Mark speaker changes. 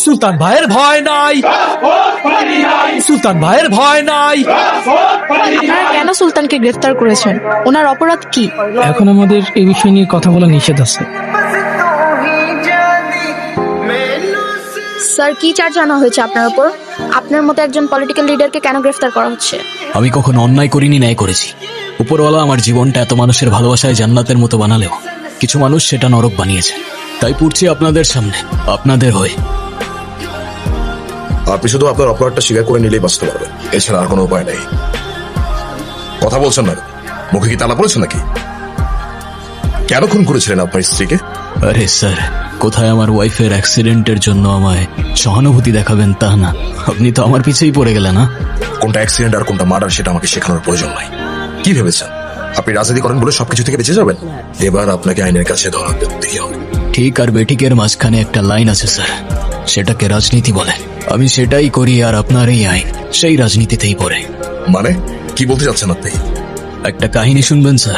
Speaker 1: সুলতান ভাইয়ের ভয় নাই, সুলতান ভাইয়ের ভয় নাই।
Speaker 2: আপনারা কেন সুলতানকে গ্রেফতার করেছেন? ওনার অপরাধ কি?
Speaker 3: এখন আমাদের এই বিষয় নিয়ে কথা বলা নিষেধ আছে।
Speaker 2: স্যার, কি চার্জ আনা হয়েছে আপনার উপর? আপনার মতো একজন পলিটিক্যাল লিডারকে কেন গ্রেফতার করা হচ্ছে?
Speaker 4: আমি কখনো অন্যায় করিনি, ন্যায় করেছি। উপরওয়ালা আমার জীবনটা এত মানুষের ভালোবাসায় জান্নাতের মতো বানালেও কিছু মানুষ সেটা নরক বানিয়েছে। তাই পড়ছি আপনাদের সামনে, আপনাদের হয়ে।
Speaker 5: আপনি শুধু আপনার অপরাধটা স্বীকার করে নিলেই বাঁচতে পারবেন, এছাড়া আর কোনো উপায় নেই। কথা বলছেন না, মুখে কি তালা পড়েছে নাকি? কেন খুন করেছিলেন আপনার স্ত্রীকে?
Speaker 4: আরে স্যার, কোথায় আমার ওয়াইফের অ্যাক্সিডেন্টের জন্য আমায় সহানুভূতি দেখাবেন তা না, আপনি তো আমার পিছেই পড়ে গেলেন। না,
Speaker 5: কোনটা অ্যাক্সিডেন্ট আর কোনটা মার্ডার সেটা আমাকে শেখানোর প্রয়োজন নাই। কি ভেবেছেন আপনি রাজনীতি করেন বলে সবকিছু থেকে বেঁচে যাবেন? এবার আপনাকে আইনের কাছে ধরা দিতে হবে।
Speaker 4: ঠিক আর বেঠিকের মাঝখানে একটা লাইন আছে স্যার, সেটাকে রাজনীতি বলে। আমি সেটাই করি, আর আপনার এই আইন সেই রাজনীতিতেই পড়ে।
Speaker 5: মানে কি বলতে চাচ্ছেন আপনি?
Speaker 4: একটা কাহিনী শুনবেন স্যার?